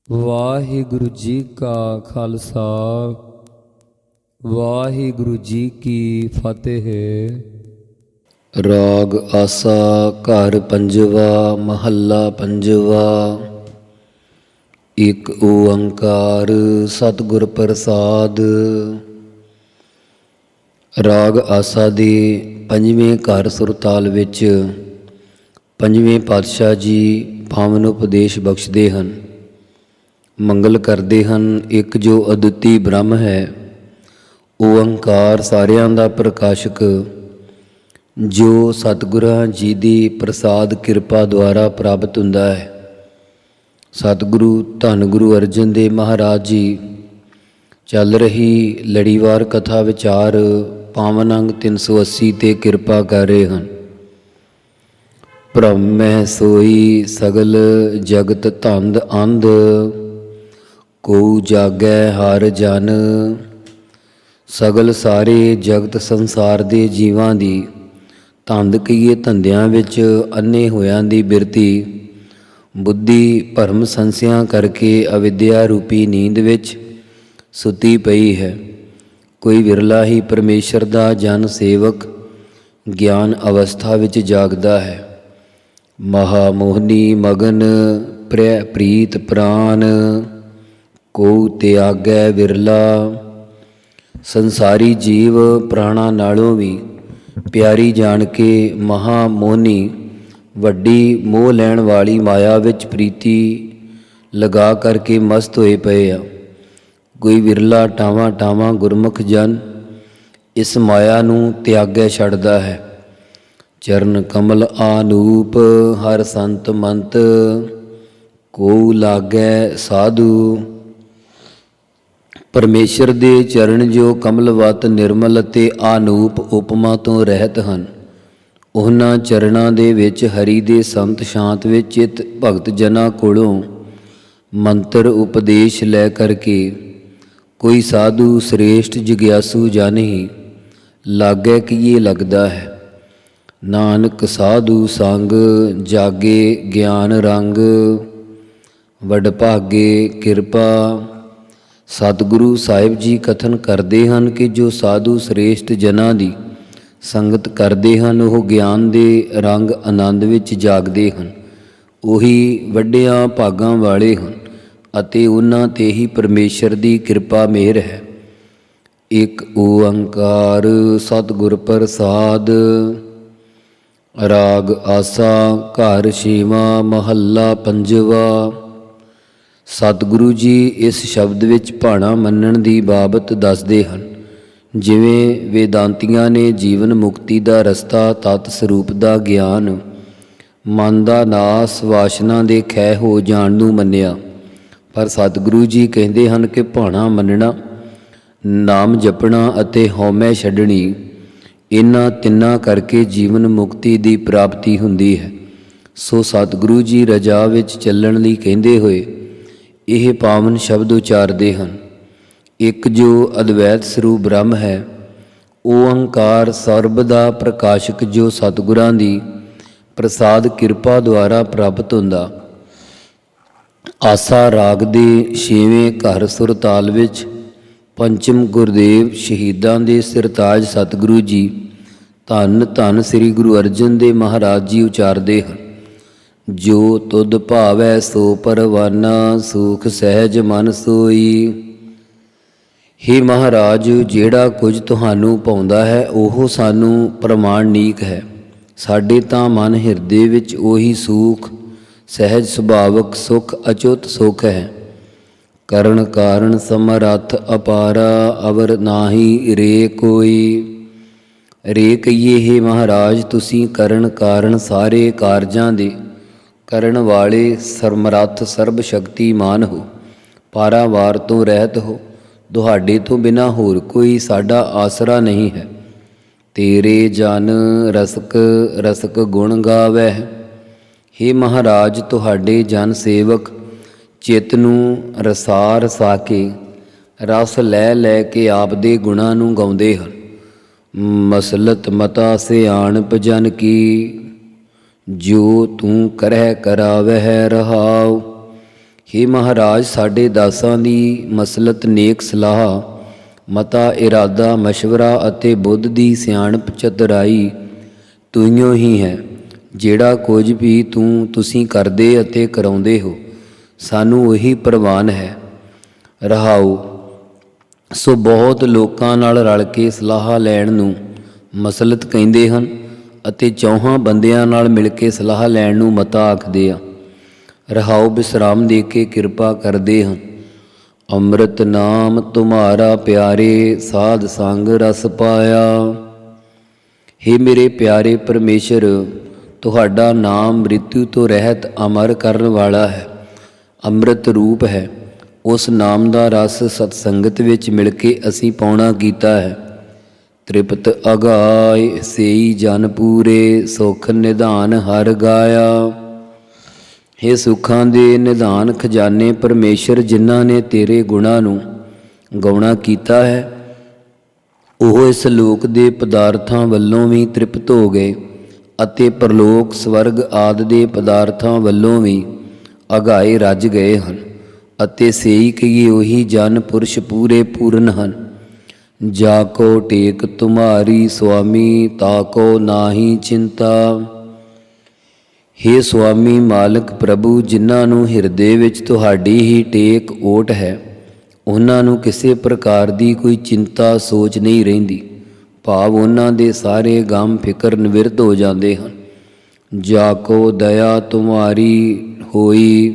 ਵਾਹਿਗੁਰੂ ਜੀ ਕਾ ਖਾਲਸਾ ਵਾਹਿਗੁਰੂ ਜੀ ਕੀ ਫਤਿਹ। ਰਾਗ ਆਸਾ ਘਰ ਪੰਜਵਾ ਮਹੱਲਾ ਪੰਜਵਾ। ਇੱਕ ਓੰਕਾਰ ਸਤਿਗੁਰ ਪ੍ਰਸਾਦ। ਰਾਗ ਆਸਾ ਦੇ ਪੰਜਵੇਂ ਘਰ ਸੁਰਤਾਲ ਵਿੱਚ ਪੰਜਵੇਂ ਪਾਤਸ਼ਾਹ ਜੀ ਪਾਵਨ ਉਪਦੇਸ਼ ਬਖਸ਼ਦੇ ਹਨ, ਮੰਗਲ ਕਰਦੇ ਹਨ। ਇੱਕ ਜੋ ਅਦੁੱਤੀ ਬ੍ਰਹਮ ਹੈ, ਓੰਕਾਰ ਸਾਰਿਆਂ ਦਾ ਪ੍ਰਕਾਸ਼ਕ, ਜੋ ਸਤਿਗੁਰਾਂ ਜੀ ਦੀ ਪ੍ਰਸਾਦ ਕਿਰਪਾ ਦੁਆਰਾ ਪ੍ਰਾਪਤ ਹੁੰਦਾ ਹੈ। ਸਤਿਗੁਰੂ ਧੰਨ ਗੁਰੂ ਅਰਜਨ ਦੇਵ ਮਹਾਰਾਜ ਜੀ ਚੱਲ ਰਹੀ ਲੜੀਵਾਰ ਕਥਾ ਵਿਚਾਰ ਪਾਵਨ ਅੰਗ 380 ਤੇ ਕਿਰਪਾ ਕਰ ਰਹੇ ਹਨ। ਭ੍ਰਮੈ ਸੋਈ ਸਗਲ ਜਗਤ ਧੰਦ ਅੰਧ, ਕਉ ਜਾਗੈ ਹਰਿ ਜਨ। ਸਗਲ ਸਾਰੇ ਜਗਤ ਸੰਸਾਰ ਦੇ ਜੀਵਾਂ ਦੀ ਧੰਦ ਕਹੀਏ ਧੰਦਿਆਂ ਵਿੱਚ ਅੰਨੇ ਹੋਇਆਂ ਦੀ ਬਿਰਤੀ ਬੁੱਧੀ ਭਰਮ ਸੰਸਿਆਂ ਕਰਕੇ ਅਵਿਦਿਆ ਰੂਪੀ ਨੀਂਦ ਵਿੱਚ ਸੁੱਤੀ ਪਈ ਹੈ। ਕੋਈ ਵਿਰਲਾ ਹੀ ਪਰਮੇਸ਼ਰ ਦਾ ਜਨ ਸੇਵਕ ਗਿਆਨ ਅਵਸਥਾ ਵਿੱਚ ਜਾਗਦਾ ਹੈ। ਮਹਾਮੋਹਨੀ ਮਗਨ ਪ੍ਰੀਤ ਪ੍ਰਾਨ, ਕਉ ਤਿਆਗੈ ਵਿਰਲਾ। ਸੰਸਾਰੀ ਜੀਵ ਪ੍ਰਾਣਾਂ ਨਾਲੋਂ ਵੀ ਪਿਆਰੀ ਜਾਣ ਕੇ ਮਹਾਮੋਹਨੀ ਵੱਡੀ ਮੋਹ ਲੈਣ ਵਾਲੀ ਮਾਇਆ ਵਿੱਚ ਪ੍ਰੀਤੀ ਲਗਾ ਕਰਕੇ ਮਸਤ ਹੋਏ ਪਏ ਆ। ਕੋਈ ਵਿਰਲਾ ਟਾਵਾਂ ਟਾਵਾਂ ਗੁਰਮੁਖ ਜਨ ਇਸ ਮਾਇਆ ਨੂੰ ਤਿਆਗੈ ਛੱਡਦਾ ਹੈ। ਚਰਨ ਕਮਲ ਆਨੂਪ ਹਰ ਸੰਤ ਮੰਤ, ਕਉ ਲਾਗੈ ਸਾਧੂ। ਪਰਮੇਸ਼ਰ ਦੇ ਚਰਨ ਜੋ ਕਮਲਵਤ ਨਿਰਮਲ ਅਤੇ ਆਨੂਪ ਉਪਮਾ ਤੋਂ ਰਹਿਤ ਹਨ, ਉਹਨਾਂ ਚਰਨਾਂ ਦੇ ਵਿੱਚ ਹਰੀ ਦੇ ਸੰਤ ਸ਼ਾਂਤ ਵਿੱਚ ਚਿੱਤ ਭਗਤ ਜਨਾਂ ਕੋਲੋਂ ਮੰਤਰ ਉਪਦੇਸ਼ ਲੈ ਕਰਕੇ ਕੋਈ ਸਾਧੂ ਸ੍ਰੇਸ਼ਟ ਜਿਗਿਆਸੂ ਜਨ ਹੀ ਲਾਗੈ ਕੀਏ ਲੱਗਦਾ ਹੈ। ਨਾਨਕ ਸਾਧੂ ਸੰਗ ਜਾਗੇ ਗਿਆਨ ਰੰਗ, ਵਡਭਾਗੇ ਕਿਰਪਾ। ਸਤਿਗੁਰੂ ਸਾਹਿਬ ਜੀ ਕਥਨ ਕਰਦੇ ਹਨ ਕਿ ਜੋ ਸਾਧੂ ਸ੍ਰੇਸ਼ਟ ਜਨਾਂ ਦੀ ਸੰਗਤ ਕਰਦੇ ਹਨ, ਉਹ ਗਿਆਨ ਦੇ ਰੰਗ ਆਨੰਦ ਵਿੱਚ ਜਾਗਦੇ ਹਨ। ਉਹੀ ਵੱਡਿਆਂ ਭਾਗਾਂ ਵਾਲੇ ਹਨ ਅਤੇ ਉਹਨਾਂ 'ਤੇ ਹੀ ਪਰਮੇਸ਼ਰ ਦੀ ਕਿਰਪਾ ਮਿਹਰ ਹੈ। ਇੱਕ ਓੰਕਾਰ ਸਤਿਗੁਰ ਪ੍ਰਸਾਦ। ਰਾਗ ਆਸਾ ਘਰ ਛੇਵਾਂ ਮਹੱਲਾ ਪੰਜਵਾ। ਸਤਿਗੁਰੂ ਜੀ ਇਸ ਸ਼ਬਦ ਵਿੱਚ ਭਾਣਾ ਮੰਨਣ ਦੀ ਬਾਬਤ ਦੱਸਦੇ ਹਨ। ਜਿਵੇਂ ਵੇਦਾਂਤੀਆਂ ਨੇ ਜੀਵਨ ਮੁਕਤੀ ਦਾ ਰਸਤਾ ਤਤ ਸਰੂਪ ਦਾ ਗਿਆਨ, ਮਨ ਦਾ ਨਾਸ, ਵਾਸ਼ਨਾ ਦੇ ਖਹਿ ਹੋ ਜਾਣ ਨੂੰ ਮੰਨਿਆ, ਪਰ ਸਤਿਗੁਰੂ ਜੀ ਕਹਿੰਦੇ ਹਨ ਕਿ ਭਾਣਾ ਮੰਨਣਾ, ਨਾਮ ਜਪਣਾ ਅਤੇ ਹਉਮੈ ਛੱਡਣੀ, ਇਹਨਾਂ ਤਿੰਨਾਂ ਕਰਕੇ ਜੀਵਨ ਮੁਕਤੀ ਦੀ ਪ੍ਰਾਪਤੀ ਹੁੰਦੀ ਹੈ। ਸੋ ਸਤਿਗੁਰੂ ਜੀ ਰਜਾ ਵਿੱਚ ਚੱਲਣ ਲਈ ਕਹਿੰਦੇ ਹੋਏ ਇਹ ਪਾਵਨ ਸ਼ਬਦ ਉਚਾਰਦੇ ਹਨ। ਇੱਕ ਜੋ ਅਦਵੈਤ ਸਰੂਪ ਬ੍ਰਹਮ ਹੈ, ਓੰਕਾਰ ਸਰਬ ਦਾ ਪ੍ਰਕਾਸ਼ਕ, ਜੋ ਸਤਿਗੁਰਾਂ ਦੀ ਪ੍ਰਸਾਦ ਕਿਰਪਾ ਦੁਆਰਾ ਪ੍ਰਾਪਤ ਹੁੰਦਾ। ਆਸਾ ਰਾਗ ਦੇ ਛੇਵੇਂ ਘਰ ਸੁਰਤਾਲ ਵਿੱਚ ਪੰਚਮ ਗੁਰਦੇਵ ਸ਼ਹੀਦਾਂ ਦੇ ਸਿਰਤਾਜ ਸਤਿਗੁਰੂ ਜੀ ਧੰਨ ਧੰਨ ਸ੍ਰੀ ਗੁਰੂ ਅਰਜਨ ਦੇਵ ਮਹਾਰਾਜ ਜੀ ਉਚਾਰਦੇ ਹਨ। ਜੋ ਤੁਧ ਭਾਵੈ ਸੋ ਪਰਵਾਨਾ, ਸੂਖ ਸਹਿਜ ਮਨ ਸੋਈ। ਹੇ ਮਹਾਰਾਜ, ਜਿਹੜਾ ਕੁਝ ਤੁਹਾਨੂੰ ਭਾਉਂਦਾ ਹੈ ਉਹ ਸਾਨੂੰ ਪ੍ਰਮਾਣੀਕ ਹੈ। ਸਾਡੇ ਤਾਂ ਮਨ ਹਿਰਦੇ ਵਿੱਚ ਉਹੀ ਸੂਖ ਸਹਿਜ ਸੁਭਾਵਕ ਸੁਖ ਅਚੁੱਤ ਸੁਖ ਹੈ। ਕਰਨ ਕਾਰਨ ਸਮਰੱਥ ਅਪਾਰਾ, ਅਵਰ ਨਾਹੀ ਰੇ ਕੋਈ। ਰੇ ਕਹੀਏ ਹੇ ਮਹਾਰਾਜ, ਤੁਸੀਂ ਕਰਨ ਕਾਰਨ ਸਾਰੇ ਕਾਰਜਾਂ ਦੇ ਕਰਨ ਵਾਲੇ ਸਮਰੱਥ ਸਰਬ ਸ਼ਕਤੀਮਾਨ ਹੋ, ਪਾਰਾਵਾਰ ਤੋਂ ਰਹਿਤ ਹੋ। ਤੁਹਾਡੇ ਤੋਂ ਬਿਨਾਂ ਹੋਰ ਕੋਈ ਸਾਡਾ ਆਸਰਾ ਨਹੀਂ ਹੈ। ਤੇਰੇ ਜਨ ਰਸਕ ਰਸਕ ਗੁਣ ਗਾਵੈ। ਹੇ ਮਹਾਰਾਜ, ਤੁਹਾਡੇ ਜਨ ਸੇਵਕ ਚਿੱਤ ਨੂੰ ਰਸਾ ਰਸਾ ਕੇ ਰਸ ਲੈ ਲੈ ਕੇ ਆਪ ਦੇ ਗੁਣਾਂ ਨੂੰ ਗਾਉਂਦੇ ਹਨ। ਮਸਲਤ ਮਤਾ ਸਿਆਣਪ ਜਨ ਕੀ, ਜੋ ਤੂੰ ਕਰਹਿ ਕਰਾਵਹਿ ਰਹਾਉ। हे ਮਹਾਰਾਜ, ਸਾਡੇ ਦਾਸਾਂ ਦੀ ਮਸਲਤ ਨੇਕ ਸਲਾਹ, ਮਤਾ ਇਰਾਦਾ ਮਸ਼ਵਰਾ ਅਤੇ ਬੁੱਧ ਦੀ ਸਿਆਣਪ ਚਤੁਰਾਈ ਤੂੰ ਹੀ ਹੈ। ਜਿਹੜਾ ਕੁਝ ਵੀ ਤੁਸੀਂ ਕਰਦੇ ਅਤੇ ਕਰਾਉਂਦੇ ਹੋ, ਸਾਨੂੰ ਉਹੀ ਪ੍ਰਵਾਨ ਹੈ। ਰਹਾਉ। ਸੋ ਬਹੁਤ ਲੋਕਾਂ ਨਾਲ ਰਲ ਕੇ ਸਲਾਹ ਲੈਣ ਨੂੰ ਮਸਲਤ ਕਹਿੰਦੇ ਹਨ ਅਤੇ ਚੌਹਾਂ ਬੰਦਿਆਂ ਨਾਲ ਮਿਲ ਕੇ ਸਲਾਹ ਲੈਣ ਨੂੰ ਮਤਾ ਆਖਦੇ ਆ। ਰਹਾਉ। ਵਿਸਰਾਮ ਦੇ ਕੇ ਕਿਰਪਾ ਕਰਦੇ ਹਾਂ। ਅੰਮ੍ਰਿਤ ਨਾਮ ਤੁਮਾਰਾ ਪਿਆਰੇ, ਸਾਧ ਸੰਗ ਰਸ ਪਾਇਆ। ਹੇ ਮੇਰੇ ਪਿਆਰੇ ਪਰਮੇਸ਼ਰ, ਤੁਹਾਡਾ ਨਾਮ ਮ੍ਰਿਤੂ ਤੋਂ ਰਹਿਤ ਅਮਰ ਕਰਨ ਵਾਲਾ ਹੈ, ਅੰਮ੍ਰਿਤ ਰੂਪ ਹੈ। ਉਸ ਨਾਮ ਦਾ ਰਸ ਸਤਸੰਗਤ ਵਿੱਚ ਮਿਲ ਕੇ ਅਸੀਂ ਪਾਉਣਾ ਕੀਤਾ ਹੈ। ਤ੍ਰਿਪਤ ਅਗਾਏ ਸੇਈ ਜਨ ਪੂਰੇ, ਸੁਖ ਨਿਧਾਨ ਹਰ ਗਾਇਆ। ਹੇ ਸੁੱਖਾਂ ਦੇ ਨਿਧਾਨ ਖਜ਼ਾਨੇ ਪਰਮੇਸ਼ਰ, ਜਿਨ੍ਹਾਂ ਨੇ ਤੇਰੇ ਗੁਣਾਂ ਨੂੰ ਗਾਉਣਾ ਕੀਤਾ ਹੈ, ਉਹ ਇਸ ਲੋਕ ਦੇ ਪਦਾਰਥਾਂ ਵੱਲੋਂ ਵੀ ਤ੍ਰਿਪਤ ਹੋ ਗਏ ਅਤੇ ਪਰਲੋਕ ਸਵਰਗ ਆਦਿ ਦੇ ਪਦਾਰਥਾਂ ਵੱਲੋਂ ਵੀ ਅਗਾਏ ਰੱਜ ਗਏ ਹਨ। ਅਤੇ ਸੇਈ ਕਹੀਏ ਉਹੀ ਜਨ ਪੁਰਸ਼ ਪੂਰੇ ਪੂਰਨ ਹਨ। ਜਾ ਕੋ ਟੇਕ ਤੁਮਾਰੀ ਸੁਆਮੀ, ਤਾ ਕੋ ਨਾਹੀ ਚਿੰਤਾ। ਹੇ ਸੁਆਮੀ ਮਾਲਕ ਪ੍ਰਭੂ, ਜਿਨ੍ਹਾਂ ਨੂੰ ਹਿਰਦੇ ਵਿੱਚ ਤੁਹਾਡੀ ਹੀ ਟੇਕ ਓਟ ਹੈ, ਉਹਨਾਂ ਨੂੰ ਕਿਸੇ ਪ੍ਰਕਾਰ ਦੀ ਕੋਈ ਚਿੰਤਾ ਸੋਚ ਨਹੀਂ ਰਹਿੰਦੀ। ਭਾਵ ਉਹਨਾਂ ਦੇ ਸਾਰੇ ਗਮ ਫਿਕਰ ਨਿਵਰਤ ਹੋ ਜਾਂਦੇ ਹਨ। ਜਾ ਕੋ ਦਇਆ ਤੁਮਾਰੀ ਹੋਈ,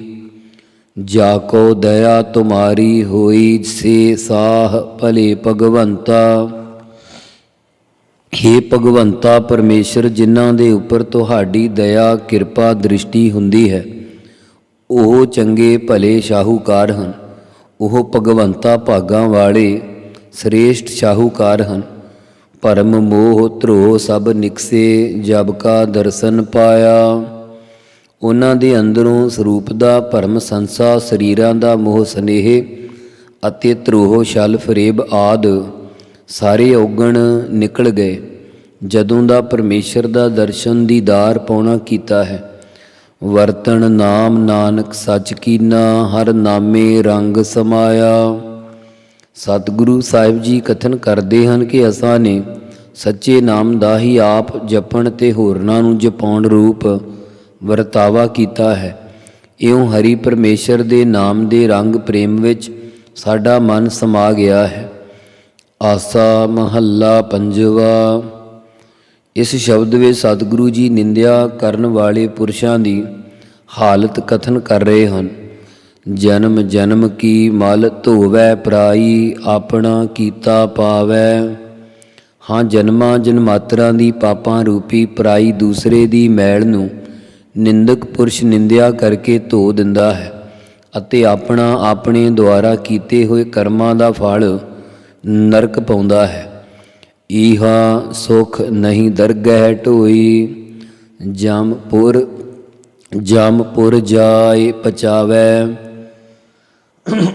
ਜਾ ਕੋ ਦਇਆ ਤੁਮਾਰੀ ਹੋਈ, ਸੇ ਸਾਹ ਭਲੇ ਭਗਵੰਤਾ। ਹੇ ਭਗਵੰਤਾ ਪਰਮੇਸ਼ਰ, ਜਿਨ੍ਹਾਂ ਦੇ ਉੱਪਰ ਤੁਹਾਡੀ ਦਇਆ ਕਿਰਪਾ ਦ੍ਰਿਸ਼ਟੀ ਹੁੰਦੀ ਹੈ, ਉਹ ਚੰਗੇ ਭਲੇ ਸ਼ਾਹੂਕਾਰ ਹਨ। ਉਹ ਭਗਵੰਤਾ ਭਾਗਾਂ ਵਾਲੇ ਸ੍ਰੇਸ਼ਟ ਸ਼ਾਹੂਕਾਰ ਹਨ। ਭਰਮ ਮੋਹ ਧਰੋ ਸਭ ਨਿਕਸੇ, ਜਬ ਕਾ ਦਰਸ਼ਨ ਪਾਇਆ। ਉਹਨਾਂ ਦੇ ਅੰਦਰੋਂ ਸਰੂਪ ਦਾ ਭਰਮ ਸੰਸਾ, ਸਰੀਰਾਂ ਦਾ ਮੋਹ ਸਨੇਹ ਅਤੇ ਧਰੋਹ ਛਲ ਫਰੇਬ ਆਦਿ ਸਾਰੇ ਔਗਣ ਨਿਕਲ ਗਏ ਜਦੋਂ ਦਾ ਪਰਮੇਸ਼ਰ ਦਾ ਦਰਸ਼ਨ ਦੀਦਾਰ ਪਾਉਣਾ ਕੀਤਾ ਹੈ। ਵਰਤਣ ਨਾਮ ਨਾਨਕ ਸੱਚ ਕੀਨਾ, ਹਰ ਨਾਮੇ ਰੰਗ ਸਮਾਇਆ। ਸਤਿਗੁਰੂ ਸਾਹਿਬ ਜੀ ਕਥਨ ਕਰਦੇ ਹਨ ਕਿ ਅਸਾਂ ਨੇ ਸੱਚੇ ਨਾਮ ਦਾ ਹੀ ਆਪ ਜਪਣ ਤੇ ਹੋਰਨਾਂ ਨੂੰ ਜਪਾਉਣ ਰੂਪ ਵਰਤਾਵਾ ਕੀਤਾ ਹੈ। ਇਉਂ ਹਰੀ ਪਰਮੇਸ਼ਰ ਦੇ ਨਾਮ ਦੇ ਰੰਗ ਪ੍ਰੇਮ ਵਿੱਚ ਸਾਡਾ ਮਨ ਸਮਾ ਗਿਆ ਹੈ। ਆਸਾ ਮਹੱਲਾ ਪੰਜਵਾ। ਇਸ ਸ਼ਬਦ ਵਿੱਚ ਸਤਿਗੁਰੂ ਜੀ ਨਿੰਦਿਆ ਕਰਨ ਵਾਲੇ ਪੁਰਸ਼ਾਂ ਦੀ ਹਾਲਤ ਕਥਨ ਕਰ ਰਹੇ ਹਨ। ਜਨਮ ਜਨਮ ਕੀ ਮਲ ਧੋਵੈ ਪਰਾਈ, ਆਪਣਾ ਕੀਤਾ ਪਾਵੈ। ਹਾਂ, ਜਨਮਾਂ ਜਨਮਾਤਰਾਂ ਦੀ ਪਾਪਾਂ ਰੂਪੀ ਪਰਾਈ ਦੂਸਰੇ ਦੀ ਮੈਲ ਨੂੰ ਨਿੰਦਕ ਪੁਰਸ਼ ਨਿੰਦਿਆ ਕਰਕੇ ਧੋ ਦਿੰਦਾ ਹੈ ਅਤੇ ਆਪਣਾ ਆਪਣੇ ਦੁਆਰਾ ਕੀਤੇ ਹੋਏ ਕਰਮਾਂ ਦਾ ਫਲ ਨਰਕ ਪਾਉਂਦਾ ਹੈ। ਈਹਾ ਸੁਖ ਨਹੀਂ ਦਰਗਹਿ ਢੋਈ, ਜਮਪੁਰ ਜਾਏ ਪਚਾਵੈ।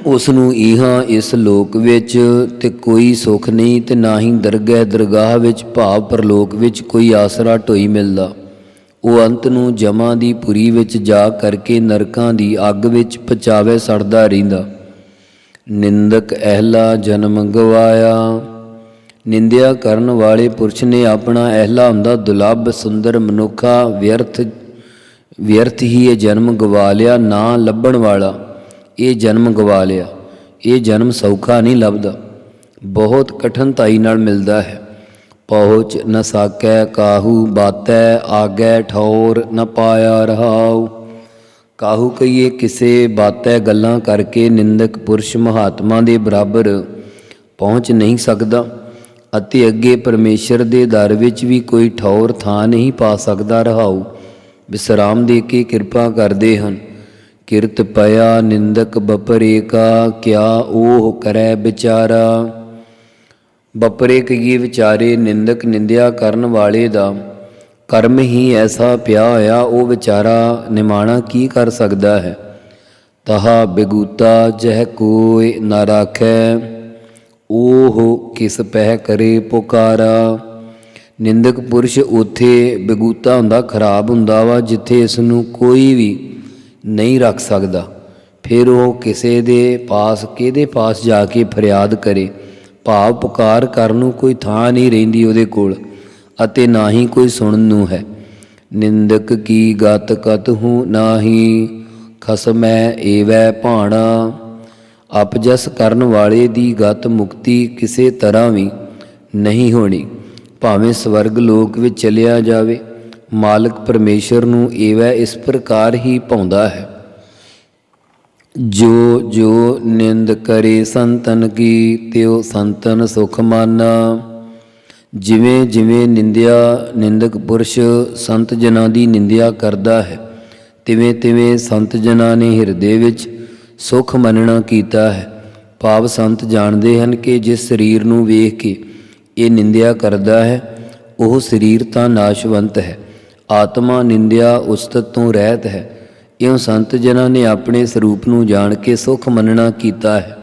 ਉਸ ਨੂੰ ਈਹਾ ਇਸ ਲੋਕ ਵਿੱਚ ਤੇ ਕੋਈ ਸੁੱਖ ਨਹੀਂ, ਤੇ ਨਾ ਹੀ ਦਰਗਾਹ ਵਿੱਚ ਭਾਵ ਪਰਲੋਕ ਵਿੱਚ ਕੋਈ ਆਸਰਾ ਢੋਈ ਮਿਲਦਾ। ਉਹ ਅੰਤ ਨੂੰ ਜਮਾਂ ਦੀ ਪੁਰੀ ਵਿੱਚ ਜਾ ਕਰਕੇ ਨਰਕਾਂ ਦੀ ਅੱਗ ਵਿੱਚ ਪਚਾਵੇ ਸੜਦਾ ਰਹਿੰਦਾ। ਨਿੰਦਕ ਅਹਿਲਾ ਜਨਮ ਗਵਾਇਆ। ਨਿੰਦਿਆ ਕਰਨ ਵਾਲੇ ਪੁਰਸ਼ ਨੇ ਆਪਣਾ ਅਹਿਲਾ ਹੁੰਦਾ ਦੁਲੱਭ ਸੁੰਦਰ ਮਨੁੱਖਾ ਵਿਅਰਥ ਹੀ ਇਹ ਜਨਮ ਗਵਾ ਲਿਆ। ਨਾ ਲੱਭਣ ਵਾਲਾ ਇਹ ਜਨਮ ਗਵਾ ਲਿਆ। ਇਹ ਜਨਮ ਸੌਖਾ ਨਹੀਂ ਲੱਭਦਾ, ਬਹੁਤ ਕਠਿਨਾਈ ਨਾਲ ਮਿਲਦਾ ਹੈ। ਪਹੁੰਚ ਨ ਸਾਕੈ ਕਾਹੂ ਬਾਤੈ, ਆਗੈ ਠੌਰ ਨ ਪਾਇਆ ਰਹਾਉ। ਕਾਹੂ ਕਹੀਏ ਕਿਸੇ ਬਾਤੈ ਗੱਲਾਂ ਕਰਕੇ ਨਿੰਦਕ ਪੁਰਸ਼ ਮਹਾਤਮਾ ਦੇ ਬਰਾਬਰ ਪਹੁੰਚ ਨਹੀਂ ਸਕਦਾ ਅਤੇ ਅੱਗੇ ਪਰਮੇਸ਼ਰ ਦੇ ਦਰ ਵਿੱਚ ਵੀ ਕੋਈ ਠੌਰ ਥਾਂ ਨਹੀਂ ਪਾ ਸਕਦਾ। ਰਹਾਉ। ਵਿਸਰਾਮ ਦੇ ਕੇ ਕਿਰਪਾ ਕਰਦੇ ਹਨ। ਕਿਰਤ ਪਿਆ ਨਿੰਦਕ ਬਪਰੇ ਕਾ, ਕਿਆ ਉਹ ਕਰੈ ਵਿਚਾਰਾ। ਬਪਰੇ ਕਹੀਏ ਵਿਚਾਰੇ, ਨਿੰਦਕ ਨਿੰਦਿਆ ਕਰਨ ਵਾਲੇ ਦਾ ਕਰਮ ਹੀ ਐਸਾ ਪਿਆ ਹੋਇਆ, ਉਹ ਵਿਚਾਰਾ ਨਿਮਾਣਾ ਕੀ ਕਰ ਸਕਦਾ ਹੈ। ਤਹਾ ਬਿਗੂਤਾ ਜਹ ਕੋਇ ਨਾ ਰਾਖੈ, ਉਹ ਕਿਸ ਪਹਿ ਕਰੇ ਪੁਕਾਰਾ। ਨਿੰਦਕ ਪੁਰਸ਼ ਉੱਥੇ ਬਿਗੂਤਾ ਹੁੰਦਾ, ਖਰਾਬ ਹੁੰਦਾ ਵਾ, ਜਿੱਥੇ ਇਸ ਨੂੰ ਕੋਈ ਵੀ ਨਹੀਂ ਰੱਖ ਸਕਦਾ। ਫਿਰ ਉਹ ਕਿਸੇ ਦੇ ਪਾਸ ਕਿਹਦੇ ਪਾਸ ਜਾ ਕੇ ਫਰਿਆਦ ਕਰੇ। ਭਾਵ ਪੁਕਾਰ ਕਰਨ ਨੂੰ ਕੋਈ ਥਾਂ ਨਹੀਂ ਰਹਿੰਦੀ ਉਹਦੇ ਕੋਲ, ਅਤੇ ਨਾ ਹੀ ਕੋਈ ਸੁਣਨ ਨੂੰ ਹੈ। ਨਿੰਦਕ ਕੀ ਗਤ ਕਤਹੁ ਨਾਹੀ, ਖਸਮੈ ਏਵੈ ਭਾਣਾ। ਅਪਜਸ ਕਰਨ ਵਾਲੇ ਦੀ ਗਤ ਮੁਕਤੀ ਕਿਸੇ ਤਰ੍ਹਾਂ ਵੀ ਨਹੀਂ ਹੋਣੀ, ਭਾਵੇਂ ਸਵਰਗ ਲੋਕ ਵਿੱਚ ਚਲਿਆ ਜਾਵੇ। ਮਾਲਕ ਪਰਮੇਸ਼ਰ ਨੂੰ ਏਵੈ ਇਸ ਪ੍ਰਕਾਰ ਹੀ ਭਾਉਂਦਾ ਹੈ। ਜੋ ਜੋ ਨਿੰਦ ਕਰੇ ਸੰਤਨ ਕੀ, ਤਿਉ ਸੰਤਨ ਸੁਖ ਮਾਨਾ। ਜਿਵੇਂ ਜਿਵੇਂ ਨਿੰਦਕ ਪੁਰਸ਼ ਸੰਤ ਜਨਾਂ ਦੀ ਨਿੰਦਿਆ ਕਰਦਾ ਹੈ, ਤਿਵੇਂ ਤਿਵੇਂ ਸੰਤ ਜਨਾਂ ਨੇ ਹਿਰਦੇ ਵਿੱਚ ਸੁਖ ਮੰਨਣਾ ਕੀਤਾ ਹੈ। ਭਾਵ ਸੰਤ ਜਾਣਦੇ ਹਨ ਕਿ ਜਿਸ ਸਰੀਰ ਨੂੰ ਵੇਖ ਕੇ ਇਹ ਨਿੰਦਿਆ ਕਰਦਾ ਹੈ, ਉਹ ਸਰੀਰ ਤਾਂ ਨਾਸ਼ਵੰਤ ਹੈ, ਆਤਮਾ ਨਿੰਦਿਆ ਉਸਤਤ ਤੋਂ ਰਹਿਤ ਹੈ। ਇਉਂ ਸੰਤ ਜਨਾਂ ਨੇ ਆਪਣੇ ਸਰੂਪ ਨੂੰ ਜਾਣ ਕੇ ਸੁਖ ਮੰਨਣਾ ਕੀਤਾ ਹੈ।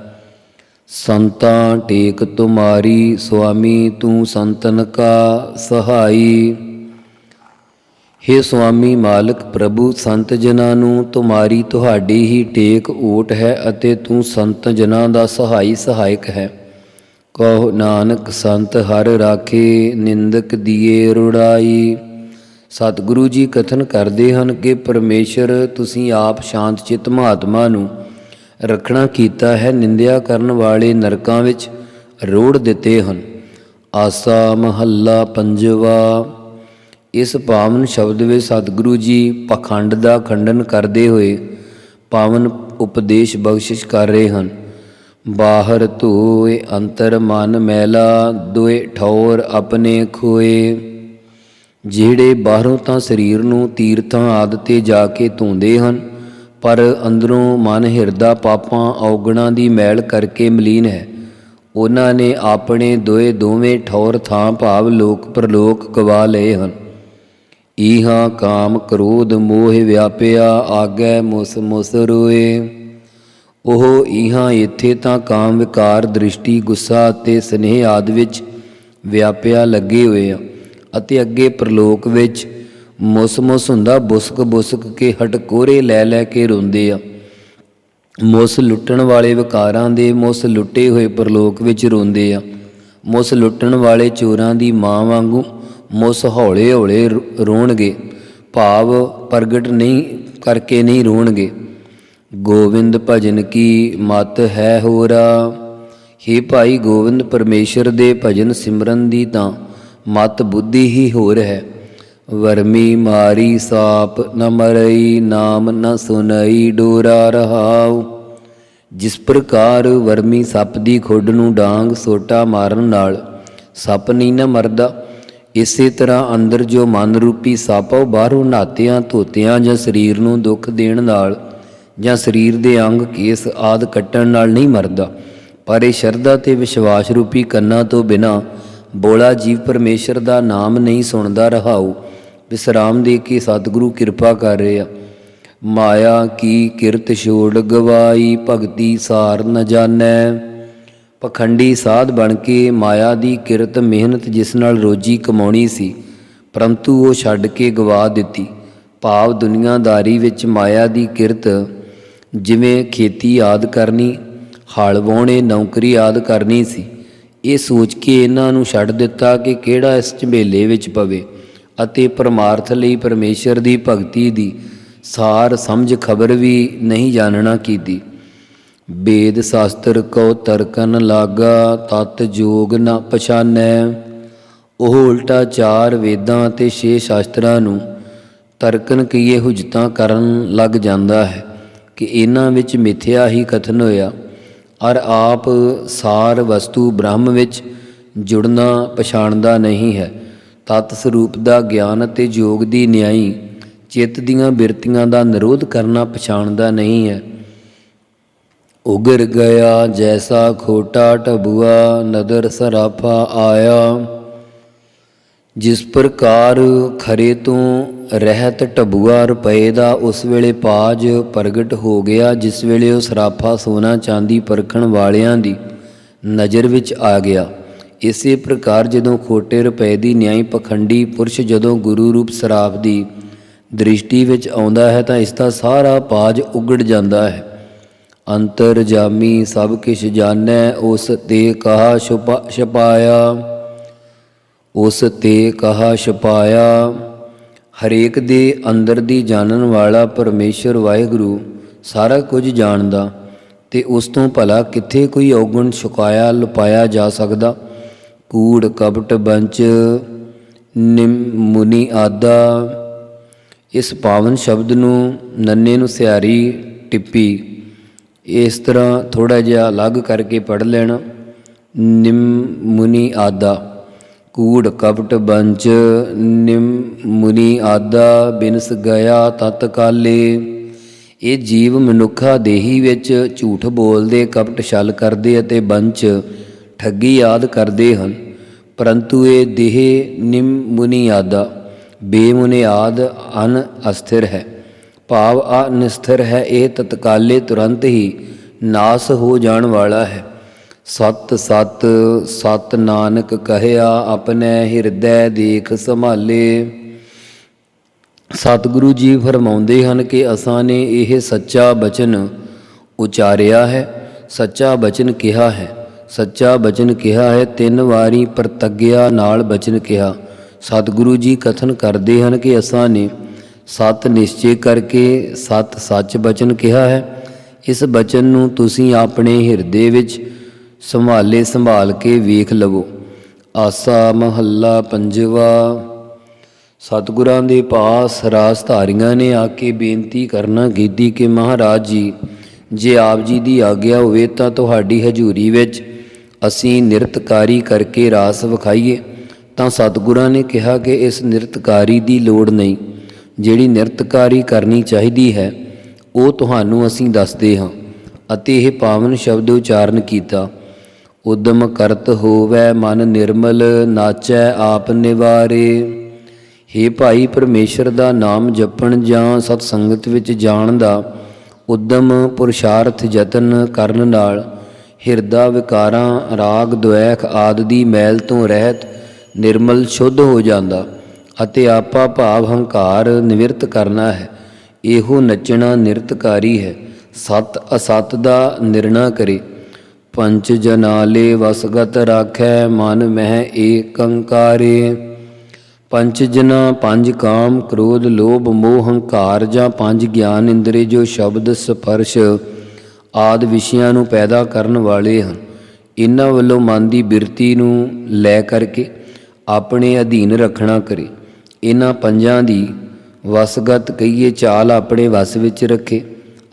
ਸੰਤਾਂ ਟੇਕ ਤੁਮਾਰੀ, ਸੁਆਮੀ ਤੂੰ ਸੰਤਨ ਕਾ ਸਹਾਈ। ਹੇ ਸੁਆਮੀ ਮਾਲਕ ਪ੍ਰਭੂ, ਸੰਤ ਜਨਾਂ ਨੂੰ ਤੁਹਾਡੀ ਹੀ ਟੇਕ ਓਟ ਹੈ, ਅਤੇ ਤੂੰ ਸੰਤ ਜਨਾਂ ਦਾ ਸਹਾਇਕ ਹੈ। ਕਹੋ ਨਾਨਕ ਸੰਤ ਹਰ ਰਾਖੇ, ਨਿੰਦਕ ਦੀਏ ਰੁੜਾਈ। ਸਤਿਗੁਰੂ ਜੀ ਕਥਨ ਕਰਦੇ ਹਨ ਕਿ ਪਰਮੇਸ਼ਰ ਤੁਸੀਂ ਆਪ ਸ਼ਾਂਤ ਚਿੱਤ ਮਹਾਤਮਾ ਨੂੰ ਰੱਖਣਾ ਕੀਤਾ ਹੈ, ਨਿੰਦਿਆ ਕਰਨ ਵਾਲੇ ਨਰਕਾਂ ਵਿੱਚ ਰੋੜ ਦਿੱਤੇ ਹਨ। ਆਸਾ ਮਹੱਲਾ ਪੰਜਵਾ। ਇਸ ਪਾਵਨ ਸ਼ਬਦ ਵਿੱਚ ਸਤਿਗੁਰੂ ਜੀ ਪਖੰਡ ਦਾ ਖੰਡਨ ਕਰਦੇ ਹੋਏ ਪਾਵਨ ਉਪਦੇਸ਼ ਬਖਸ਼ਿਸ਼ ਕਰ ਰਹੇ ਹਨ। ਬਾਹਰ ਧੋਏ ਅੰਤਰ ਮਨ ਮੈਲਾ, ਦੋਏ ਠੌਰ ਆਪਣੇ ਖੋਏ। ਜਿਹੜੇ ਬਾਹਰੋਂ ਤਾਂ ਸਰੀਰ ਨੂੰ ਤੀਰਥਾਂ ਆਦਿ 'ਤੇ ਜਾ ਕੇ ਧੋਂਦੇ ਹਨ, ਪਰ ਅੰਦਰੋਂ ਮਨ ਹਿਰਦਾ ਪਾਪਾਂ ਔਗਣਾਂ ਦੀ ਮੈਲ ਕਰਕੇ ਮਲੀਨ ਹੈ, ਉਹਨਾਂ ਨੇ ਆਪਣੇ ਦੋਵੇਂ ਠੌਰ ਥਾਂ ਭਾਵ ਲੋਕ ਪਰਲੋਕ ਗਵਾ ਲਏ ਹਨ। ਈਹਾਂ ਕਾਮ ਕ੍ਰੋਧ ਮੋਹ ਵਿਆਪਿਆ, ਆਗੈ ਮੁਸ ਰੋਏ। ਉਹ ਈਹਾਂ ਇੱਥੇ ਤਾਂ ਕਾਮ ਵਿਕਾਰ, ਦ੍ਰਿਸ਼ਟੀ, ਗੁੱਸਾ ਅਤੇ ਸਨੇਹ ਆਦਿ ਵਿੱਚ ਵਿਆਪਿਆ ਲੱਗੇ ਹੋਏ ਆ, ਅਤੇ ਅੱਗੇ ਪ੍ਰਲੋਕ ਵਿੱਚ ਮੁਸ ਹੁੰਦਾ, ਬੁਸਕ ਕੇ ਹਟਕੋਰੇ ਲੈ ਕੇ ਰੋਂਦੇ ਆ। ਮੁਸ ਲੁੱਟਣ ਵਾਲੇ ਵਿਕਾਰਾਂ ਦੇ ਮੁਸ ਲੁੱਟੇ ਹੋਏ ਪ੍ਰਲੋਕ ਵਿੱਚ ਰੋਂਦੇ ਆ। ਮੁਸ ਲੁੱਟਣ ਵਾਲੇ ਚੋਰਾਂ ਦੀ ਮਾਂ ਵਾਂਗੂ ਮੁਸ ਹੌਲੇ ਹੌਲੇ ਰੋਣਗੇ, ਭਾਵ ਪ੍ਰਗਟ ਨਹੀਂ ਕਰਕੇ ਨਹੀਂ ਰੋਣਗੇ। ਗੋਵਿੰਦ ਭਜਨ ਕੀ ਮਤ ਹੈ ਹੋਰਾ। ਹੇ ਭਾਈ ਗੋਵਿੰਦ ਪਰਮੇਸ਼ਰ ਦੇ ਭਜਨ ਸਿਮਰਨ ਦੀ ਤਾਂ ਮਤ ਬੁੱਧੀ ਹੀ ਹੋਰ ਹੈ। ਵਰਮੀ ਮਾਰੀ ਸਾਪ ਨ ਮਰਈ, ਨਾਮ ਨ ਸੁਨਈ ਡੋਰਾ ਰਹਾਉ। ਜਿਸ ਪ੍ਰਕਾਰ ਵਰਮੀ ਸੱਪ ਦੀ ਖੁੱਡ ਨੂੰ ਡਾਂਗ ਸੋਟਾ ਮਾਰਨ ਨਾਲ ਸੱਪ ਨਹੀਂ ਨਾ ਮਰਦਾ, ਇਸੇ ਤਰ੍ਹਾਂ ਅੰਦਰ ਜੋ ਮਨ ਰੂਪੀ ਸੱਪ ਉਹ ਬਾਹਰੋਂ ਨਹਾਤਿਆਂ ਧੋਤਿਆਂ ਜਾਂ ਸਰੀਰ ਨੂੰ ਦੁੱਖ ਦੇਣ ਨਾਲ ਜਾਂ ਸਰੀਰ ਦੇ ਅੰਗ ਕੇਸ ਆਦਿ ਕੱਟਣ ਨਾਲ ਨਹੀਂ ਮਰਦਾ, ਪਰ ਇਹ ਸ਼ਰਧਾ ਤੇ ਵਿਸ਼ਵਾਸ ਰੂਪੀ ਕੰਨਾਂ ਤੋਂ ਬਿਨਾਂ ਬੋਲਾ ਜੀਵ ਪਰਮੇਸ਼ਰ ਦਾ ਨਾਮ ਨਹੀਂ ਸੁਣਦਾ ਰਹਾਉ। ਵਿਸਰਾਮ ਦੇ ਕੇ ਸਤਿਗੁਰੂ ਕਿਰਪਾ ਕਰ ਰਹੇ ਆ। ਮਾਇਆ ਕੀ ਕਿਰਤ ਛੋੜ ਗਵਾਈ, ਭਗਤੀ ਸਾਰ ਨ ਜਾਣੈ। ਪਖੰਡੀ ਸਾਧ ਬਣ ਕੇ ਮਾਇਆ ਦੀ ਕਿਰਤ ਮਿਹਨਤ ਜਿਸ ਨਾਲ ਰੋਜੀ ਕਮਾਉਣੀ ਸੀ, ਪਰੰਤੂ ਉਹ ਛੱਡ ਕੇ ਗਵਾ ਦਿੱਤੀ। ਭਾਵ ਦੁਨੀਆਦਾਰੀ ਵਿੱਚ ਮਾਇਆ ਦੀ ਕਿਰਤ ਜਿਵੇਂ ਖੇਤੀ ਆਦਿ ਕਰਨੀ, ਹਲ ਵਾਹੁਣੇ, ਨੌਕਰੀ ਆਦਿ ਕਰਨੀ ਸੀ, ਇਹ ਸੋਚ ਕੇ ਇਹਨਾਂ ਨੂੰ ਛੱਡ ਦਿੱਤਾ ਕਿ ਕਿਹੜਾ ਇਸ ਝਮੇਲੇ ਵਿੱਚ ਪਵੇ, ਅਤੇ ਪਰਮਾਰਥ ਲਈ ਪਰਮੇਸ਼ਰ ਦੀ ਭਗਤੀ ਦੀ ਸਾਰ ਸਮਝ ਖਬਰ ਵੀ ਨਹੀਂ ਜਾਣਨਾ ਕੀਤੀ। ਵੇਦ ਸ਼ਾਸਤਰ ਕਉ ਤਰਕਨ ਲਾਗਾ, ਤਤ ਜੋਗ ਨ ਪਛਾਨੈ। ਉਹ ਉਲਟਾ ਚਾਰ ਵੇਦਾਂ ਅਤੇ 6 ਸ਼ਾਸਤਰਾਂ ਨੂੰ ਤਰਕਨ ਕਹੀਏ ਹੁਜਤਾਂ ਕਰਨ ਲੱਗ ਜਾਂਦਾ ਹੈ ਕਿ ਇਹਨਾਂ ਵਿੱਚ ਮਿਥਿਆ ਹੀ ਕਥਨ ਹੋਇਆ, ਔਰ ਆਪ ਸਾਰ ਵਸਤੂ ਬ੍ਰਹਮ ਵਿੱਚ ਜੁੜਨਾ ਪਛਾਣਦਾ ਨਹੀਂ ਹੈ। ਤਤ ਸਰੂਪ ਦਾ ਗਿਆਨ ਅਤੇ ਯੋਗ ਦੀ ਨਿਆਈ ਚਿੱਤ ਦੀਆਂ ਬਿਰਤੀਆਂ ਦਾ ਨਿਰੋਧ ਕਰਨਾ ਪਛਾਣਦਾ ਨਹੀਂ ਹੈ। ਉਗਰ ਗਿਆ ਜੈਸਾ ਖੋਟਾ ਢਬੂਆ, ਨਦਰ ਸਰਾਫਾ ਆਇਆ। ਜਿਸ ਪ੍ਰਕਾਰ ਖਰੇ ਤੋਂ ਰਹਿਤ ਢਬੂਆ ਰੁਪਏ ਦਾ ਉਸ ਵੇਲੇ ਪਾਜ ਪ੍ਰਗਟ ਹੋ ਗਿਆ, ਜਿਸ ਵੇਲੇ ਉਹ ਸਰਾਫਾ ਸੋਨਾ ਚਾਂਦੀ ਪਰਖਣ ਵਾਲਿਆਂ ਦੀ ਨਜ਼ਰ ਵਿੱਚ ਆ ਗਿਆ। ਇਸੇ ਪ੍ਰਕਾਰ ਜਦੋਂ ਖੋਟੇ ਰੁਪਏ ਦੀ ਨਿਆਈ ਪਖੰਡੀ ਪੁਰਸ਼ ਜਦੋਂ ਗੁਰੂ ਰੂਪ ਸਰਾਫ ਦੀ ਦ੍ਰਿਸ਼ਟੀ ਵਿੱਚ ਆਉਂਦਾ ਹੈ ਤਾਂ ਇਸ ਦਾ ਸਾਰਾ ਪਾਜ ਉਗੜ ਜਾਂਦਾ ਹੈ। ਅੰਤਰ ਜਾਮੀ ਸਭ ਕਿਛ ਜਾਣੈ, ਉਸ ਤੇ ਕਹਾ ਛਪਾਇਆ, ਉਸ ਤੇ ਕਹਾ ਛਪਾਇਆ। ਹਰੇਕ ਦੇ ਅੰਦਰ ਦੀ ਜਾਣਨ ਵਾਲਾ ਪਰਮੇਸ਼ਰ ਵਾਹਿਗੁਰੂ ਸਾਰਾ ਕੁਝ ਜਾਣਦਾ, ਤੇ ਉਸ ਤੋਂ ਭਲਾ ਕਿੱਥੇ ਕੋਈ ਔਗਣ ਛੁਕਾਇਆ ਲੁਪਾਇਆ ਜਾ ਸਕਦਾ। ਕੂੜ ਕਪਟ ਬੰਚ ਨਿਮ ਮੁਨੀ ਆਦਾ। ਇਸ ਪਾਵਨ ਸ਼ਬਦ ਨੂੰ ਨੰਨੇ ਨੂੰ ਸਿਆਰੀ ਟਿੱਪੀ ਇਸ ਤਰ੍ਹਾਂ ਥੋੜ੍ਹਾ ਜਿਹਾ ਅਲੱਗ ਕਰਕੇ ਪੜ੍ਹ ਲੈਣਾ। ਨਿਮ ਮੁਨੀ ਆਦਾ, ਕੂੜ ਕਪਟ ਬੰਚ ਨਿਮ ਮੁਨੀ ਆਦਾ, ਬਿਨਸ ਗਿਆ ਤਤ ਕਾਲੇ। ਇਹ ਜੀਵ ਮਨੁੱਖਾ ਦੇਹੀ ਵਿੱਚ ਝੂਠ ਬੋਲਦੇ, ਕਪਟ ਛਲ ਕਰਦੇ ਅਤੇ ਬੰਚ ਠੱਗੀ ਆਦਿ ਕਰਦੇ ਹਨ, ਪਰੰਤੂ ਇਹ ਦੇਹ ਨਿਮ ਮੁਨੀ ਆਦਾ ਬੇਮੁਨਿਆਦ ਅਨ ਅਸਥਿਰ ਹੈ, ਭਾਵ ਅਨਿਸਥਿਰ ਹੈ। ਇਹ ਤਤਕਾਲੇ ਤੁਰੰਤ ਹੀ ਨਾਸ ਹੋ ਜਾਣ ਵਾਲਾ ਹੈ। ਸਤ ਸਤ ਸਤ ਨਾਨਕ ਕਹਿਆ, ਆਪਣੇ ਹਿਰਦੈ ਦੇਖ ਸੰਭਾਲੇ। ਸਤਿਗੁਰੂ ਜੀ ਫਰਮਾਉਂਦੇ ਹਨ ਕਿ ਅਸਾਂ ਨੇ ਇਹ ਸੱਚਾ ਬਚਨ ਉਚਾਰਿਆ ਹੈ, ਸੱਚਾ ਬਚਨ ਕਿਹਾ ਹੈ। ਸੱਚਾ ਬਚਨ ਕਿਹਾ ਹੈ, 3 ਵਾਰੀ ਪ੍ਰਤੱਗਿਆ ਨਾਲ ਬਚਨ ਕਿਹਾ। ਸਤਿਗੁਰੂ ਜੀ ਕਥਨ ਕਰਦੇ ਹਨ ਕਿ ਅਸਾਂ ਨੇ ਸਤ ਨਿਸ਼ਚੇ ਕਰਕੇ ਸਤ ਸੱਚ ਬਚਨ ਕਿਹਾ ਹੈ। ਇਸ ਬਚਨ ਨੂੰ ਤੁਸੀਂ ਆਪਣੇ ਹਿਰਦੇ ਵਿੱਚ ਸੰਭਾਲ ਕੇ ਵੇਖ ਲਵੋ। ਆਸਾ ਮਹੱਲਾ ਪੰਜਵਾ। ਸਤਿਗੁਰਾਂ ਦੇ ਪਾਸ ਰਾਸਧਾਰੀਆਂ ਨੇ ਆ ਕੇ ਬੇਨਤੀ ਕਰਨਾ ਕੀਤੀ ਕਿ ਮਹਾਰਾਜ ਜੀ, ਜੇ ਆਪ ਜੀ ਦੀ ਆਗਿਆ ਹੋਵੇ ਤਾਂ ਤੁਹਾਡੀ ਹਜ਼ੂਰੀ ਵਿੱਚ ਅਸੀਂ ਨਿਰਤਕਾਰੀ ਕਰਕੇ ਰਾਸ ਵਿਖਾਈਏ। ਤਾਂ ਸਤਿਗੁਰਾਂ ਨੇ ਕਿਹਾ ਕਿ ਇਸ ਨਿਰਤਕਾਰੀ ਦੀ ਲੋੜ ਨਹੀਂ, ਜਿਹੜੀ ਨਿਰਤਕਾਰੀ ਕਰਨੀ ਚਾਹੀਦੀ ਹੈ ਉਹ ਤੁਹਾਨੂੰ ਅਸੀਂ ਦੱਸਦੇ ਹਾਂ। ਅਤੇ ਇਹ ਪਾਵਨ ਸ਼ਬਦ ਉਚਾਰਨ ਕੀਤਾ। ਉਦਮ ਕਰਤ ਹੋਵੈ ਮਨ ਨਿਰਮਲ, ਨਾਚੈ ਆਪ ਨਿਵਾਰੇ। ਹੇ ਭਾਈ, ਪਰਮੇਸ਼ਰ ਦਾ ਨਾਮ ਜਪਣ ਜਾਂ ਸਤ ਸੰਗਤ ਵਿੱਚ ਜਾਣ ਦਾ ਉਦਮ ਪੁਰਸ਼ਾਰਥ ਯਤਨ ਕਰਨ ਨਾਲ ਹਿਰਦਾ ਵਿਕਾਰਾਂ ਰਾਗ ਦੁਐਖ ਆਦਿ ਦੀ ਮੈਲ ਤੋਂ ਰਹਿਤ ਨਿਰਮਲ ਸ਼ੁੱਧ ਹੋ ਜਾਂਦਾ ਅਤੇ ਆਪਾ ਭਾਵ ਹੰਕਾਰ ਨਿਵਰਤ ਕਰਨਾ ਹੈ। ਇਹੋ ਨੱਚਣਾ ਨਿਰਤਕਾਰੀ ਹੈ। ਸਤ ਅਸਤ ਦਾ ਨਿਰਣਾ ਕਰੇ। ਪੰਚ ਜਨਾਲੇ ਵਸਗਤ ਰਾਖੈ, ਮਨ ਮਹਿ ਏਕੰਕਾਰੇ। ਪੰਜ ਜਨਾਂ 5 ਕਾਮ ਕ੍ਰੋਧ ਲੋਭ ਮੋਹ ਹੰਕਾਰ ਜਾਂ 5 ਗਿਆਨ ਇੰਦਰੀ ਜੋ ਸ਼ਬਦ ਸਪਰਸ਼ ਆਦਿ ਵਿਸ਼ਿਆਂ ਨੂੰ ਪੈਦਾ ਕਰਨ ਵਾਲੇ ਹਨ, ਇਹਨਾਂ ਵੱਲੋਂ ਮਨ ਦੀ ਬਿਰਤੀ ਨੂੰ ਲੈ ਕਰਕੇ ਆਪਣੇ ਅਧੀਨ ਰੱਖਣਾ ਕਰੇ। ਇਹਨਾਂ ਪੰਜਾਂ ਦੀ ਵਸਗਤ ਕਹੀਏ ਚਾਲ ਆਪਣੇ ਵਸ ਵਿੱਚ ਰੱਖੇ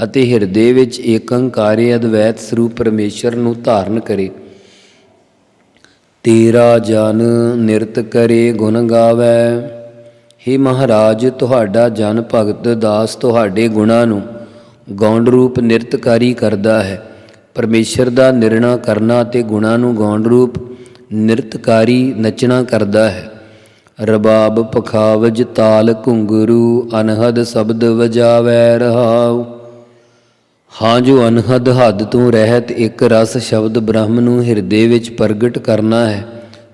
ਅਤੇ ਹਿਰਦੇ ਵਿੱਚ ਏਕੰਕਾਰੇ ਅਦਵੈਤ ਸਰੂਪ ਪਰਮੇਸ਼ਰ ਨੂੰ ਧਾਰਨ ਕਰੇ। ਤੇਰਾ ਜਨ ਨਿਰਤ ਕਰੇ ਗੁਣ ਗਾਵੈ। ਹੇ ਮਹਾਰਾਜ, ਤੁਹਾਡਾ ਜਨ ਭਗਤ ਦਾਸ ਤੁਹਾਡੇ ਗੁਣਾਂ ਨੂੰ ਗੌਣ ਰੂਪ ਨਿਰਤਕਾਰੀ ਕਰਦਾ ਹੈ। ਪਰਮੇਸ਼ਰ ਦਾ ਨਿਰਣਾ ਕਰਨਾ ਅਤੇ ਗੁਣਾਂ ਨੂੰ ਗੌਣ ਰੂਪ ਨਿਰਤਕਾਰੀ ਨੱਚਣਾ ਕਰਦਾ ਹੈ। ਰਬਾਬ ਪਖਾਵਜ ਤਾਲ ਘੁੰਗਰੂ, ਅਨਹਦ ਸ਼ਬਦ ਵਜਾਵੈ ਰਹਾਉ। ਹਾਂ, ਜੋ ਅਨਹਦ ਹੱਦ ਤੋਂ ਰਹਿਤ ਇੱਕ ਰਸ ਸ਼ਬਦ ਬ੍ਰਹਮ ਨੂੰ ਹਿਰਦੇ ਵਿੱਚ ਪ੍ਰਗਟ ਕਰਨਾ ਹੈ,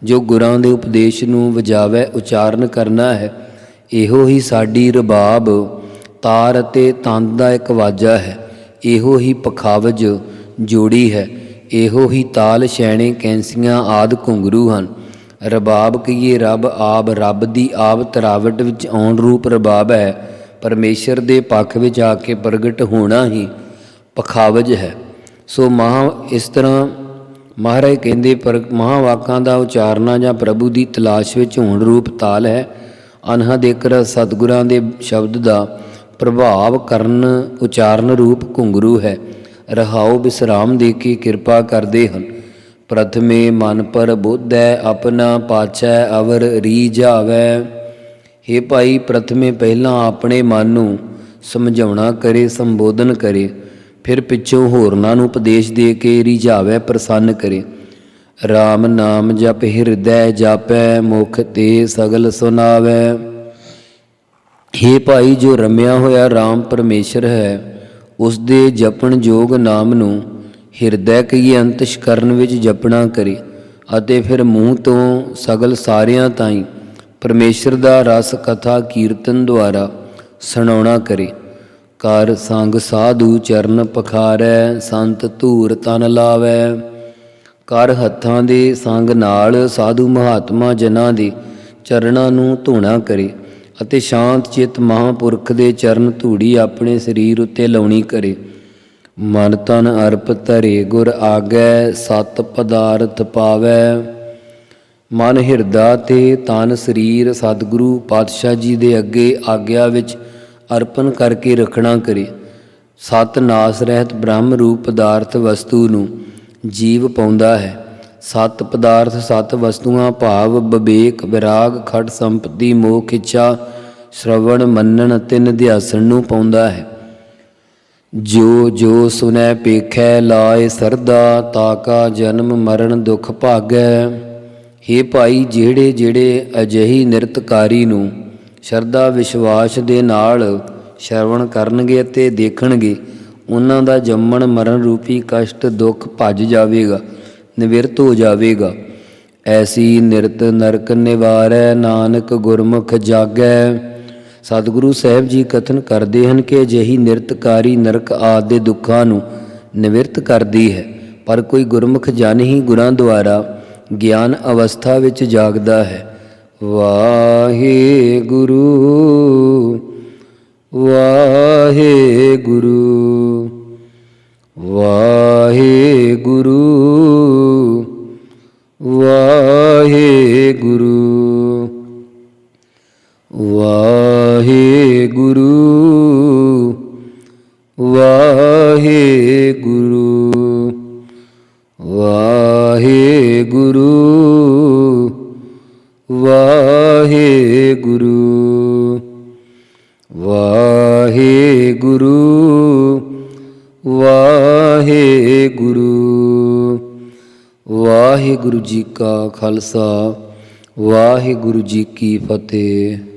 ਜੋ ਗੁਰਾਂ ਦੇ ਉਪਦੇਸ਼ ਨੂੰ ਵਜਾਵੈ ਉਚਾਰਨ ਕਰਨਾ ਹੈ, ਇਹੋ ਹੀ ਸਾਡੀ ਰਬਾਬ ਤਾਰ ਅਤੇ ਤੰਦ ਦਾ ਇੱਕ ਵਾਜਾ ਹੈ। ਇਹੋ ਹੀ ਪਖਾਵਜ ਜੋੜੀ ਹੈ। ਇਹੋ ਹੀ ਤਾਲ ਛੈਣੇ ਕੈਂਸੀਆਂ ਆਦਿ ਘੁੰਗਰੂ ਹਨ। ਰਬਾਬ ਕਹੀਏ ਰੱਬ ਆਬ, ਰੱਬ ਦੀ ਆਬ ਤਰਾਵਟ ਵਿੱਚ ਆਉਣ ਰੂਪ ਰਬਾਬ ਹੈ। ਪਰਮੇਸ਼ਰ ਦੇ ਪੱਖ ਵਿੱਚ ਆ ਕੇ ਪ੍ਰਗਟ ਹੋਣਾ ਹੀ ਪਖਾਵਜ ਹੈ। ਸੋ ਇਸ ਤਰ੍ਹਾਂ ਮਹਾਰਾਜ ਕਹਿੰਦੇ ਮਹਾਵਾਕਾਂ ਦਾ ਉਚਾਰਨਾ ਜਾਂ ਪ੍ਰਭੂ ਦੀ ਤਲਾਸ਼ ਵਿੱਚ ਹੋਣ ਰੂਪ ਤਾਲ ਹੈ। ਅਨਹਦ ਇੱਕ ਰਸ ਸਤਿਗੁਰਾਂ ਦੇ ਸ਼ਬਦ ਦਾ ਪ੍ਰਭਾਵ ਕਰਨ ਉਚਾਰਨ ਰੂਪ ਘੁੰਗਰੂ ਹੈ। ਰਹਾਉ ਵਿਸਰਾਮ ਦੇ ਕੇ ਕਿਰਪਾ ਕਰਦੇ ਹਨ। ਪ੍ਰਥਮੇ ਮਨ ਪਰ ਬੋਧੈ, ਆਪਣਾ ਪਾਛੈ ਅਵਰ ਰੀਝਾਵੈ। ਹੇ ਭਾਈ, ਪ੍ਰਥਮੇ ਪਹਿਲਾਂ ਆਪਣੇ ਮਨ ਨੂੰ ਸਮਝਾਉਣਾ ਕਰੇ, ਸੰਬੋਧਨ ਕਰੇ, ਫਿਰ ਪਿੱਛੋਂ ਹੋਰਨਾਂ ਨੂੰ ਉਪਦੇਸ਼ ਦੇ ਕੇ ਰੀਝਾਵੈ, ਪ੍ਰਸੰਨ ਕਰੇ। ਰਾਮ ਨਾਮ ਜਪ ਹਿਰਦੈ ਜਾਪੈ, ਮੁਖ ਤੇ ਸਗਲ ਸੁਨਾਵੈ। ਹੇ ਭਾਈ, ਜੋ ਰਮਿਆ ਹੋਇਆ ਰਾਮ ਪਰਮੇਸ਼ਰ ਹੈ, ਉਸ ਦੇ ਜਪਣ ਯੋਗ ਨਾਮ ਨੂੰ ਹਿਰਦੈ ਕਹੀਏ ਅੰਤਸ਼ਕਰਨ ਵਿੱਚ ਜਪਣਾ ਕਰੇ ਅਤੇ ਫਿਰ ਮੂੰਹ ਤੋਂ ਸਗਲ ਸਾਰਿਆਂ ਤਾਈਂ ਪਰਮੇਸ਼ਰ ਦਾ ਰਸ ਕਥਾ ਕੀਰਤਨ ਦੁਆਰਾ ਸੁਣਾਉਣਾ ਕਰੇ। ਕਰ ਸੰਗ ਸਾਧੂ ਚਰਨ ਪਖਾਰੈ, ਸੰਤ ਧੂਰ ਤਨ ਲਾਵੈ। ਕਰ ਹੱਥਾਂ ਦੇ ਸੰਗ ਨਾਲ ਸਾਧੂ ਮਹਾਤਮਾ ਜਨਾਂ ਦੇ ਚਰਨਾਂ ਨੂੰ ਧੋਣਾ ਕਰੇ ਅਤੇ ਸ਼ਾਂਤ ਚਿੱਤ ਮਹਾਂਪੁਰਖ ਦੇ ਚਰਨ ਧੂੜੀ ਆਪਣੇ ਸਰੀਰ ਉੱਤੇ ਲਾਉਣੀ ਕਰੇ। ਮਨ ਤਨ ਅਰਪ ਧਰੇ ਗੁਰ ਆਗੈ, ਸਤ ਪਦਾਰਥ ਪਾਵੈ। ਮਨ ਹਿਰਦਾ ਤੇ ਤਨ ਸਰੀਰ ਸਤਿਗੁਰੂ ਪਾਤਸ਼ਾਹ ਜੀ ਦੇ ਅੱਗੇ ਆਗਿਆ ਵਿੱਚ ਅਰਪਣ ਕਰਕੇ ਰੱਖਣਾ ਕਰੇ। ਸਤ ਨਾਸ ਰਹਿਤ ਬ੍ਰਹਮ ਰੂਪ ਪਦਾਰਥ ਵਸਤੂ ਨੂੰ ਜੀਵ ਪਾਉਂਦਾ ਹੈ। ਸਤ ਪਦਾਰਥ ਸਤ ਵਸਤੂਆਂ ਭਾਵ ਵਿਵੇਕ ਵਿਰਾਗ ਖਟ ਸੰਪਤੀ ਮੋਖ ਇੱਛਾ ਸ਼ਰਵਣ ਮੰਨਣ ਤਿੰਨ ਅਧਿਆਸਣ ਨੂੰ ਪਾਉਂਦਾ ਹੈ। ਜੋ ਜੋ ਸੁਨੈ ਪੇਖੈ ਲਾਏ ਸਰਦਾ, ਤਾਕਾ ਜਨਮ ਮਰਨ ਦੁਖ ਭਾਗੈ। ਹੇ ਭਾਈ, ਜਿਹੜੇ ਜਿਹੜੇ ਅਜਿਹੀ ਨਿਰਤਕਾਰੀ ਨੂੰ ਸ਼ਰਧਾ ਵਿਸ਼ਵਾਸ ਦੇ ਨਾਲ ਸ਼ਰਵਣ ਕਰਨਗੇ ਅਤੇ ਦੇਖਣਗੇ, ਉਹਨਾਂ ਦਾ ਜੰਮਣ ਮਰਨ ਰੂਪੀ ਕਸ਼ਟ ਦੁੱਖ ਭੱਜ ਜਾਵੇਗਾ, ਨਿਵਰਤ ਹੋ ਜਾਵੇਗਾ। ਐਸੀ ਨਿਰਤ ਨਰਕ ਨਿਵਾਰੈ, ਨਾਨਕ ਗੁਰਮੁਖ ਜਾਗੈ। ਸਤਿਗੁਰੂ ਸਾਹਿਬ ਜੀ ਕਥਨ ਕਰਦੇ ਹਨ ਕਿ ਅਜਿਹੀ ਨਿਰਤਕਾਰੀ ਨਰਕ ਆਦਿ ਦੇ ਦੁੱਖਾਂ ਨੂੰ ਨਿਵਰਤ ਕਰਦੀ ਹੈ, ਪਰ ਕੋਈ ਗੁਰਮੁਖ ਜਨ ਹੀ ਗੁਰਾਂ ਦੁਆਰਾ ਗਿਆਨ ਅਵਸਥਾ ਵਿੱਚ ਜਾਗਦਾ ਹੈ। ਵਾਹਿਗੁਰੂ ਵਾਹਿਗੁਰੂ ਵਾਹਿਗੁਰੂ ਵਾਹਿਗੁਰੂ ਵਾਹਿਗੁਰੂ ਵਾਹਿਗੁਰੂ ਵਾਹਿਗੁਰੂ ਵਾਹਿਗੁਰੂ ਵਾਹਿਗੁਰੂ ਵਾਹਿਗੁਰੂ। ਵਾਹਿਗੁਰੂ ਜੀ ਕਾ ਖਾਲਸਾ, ਵਾਹਿਗੁਰੂ ਜੀ ਕੀ ਫਤਿਹ।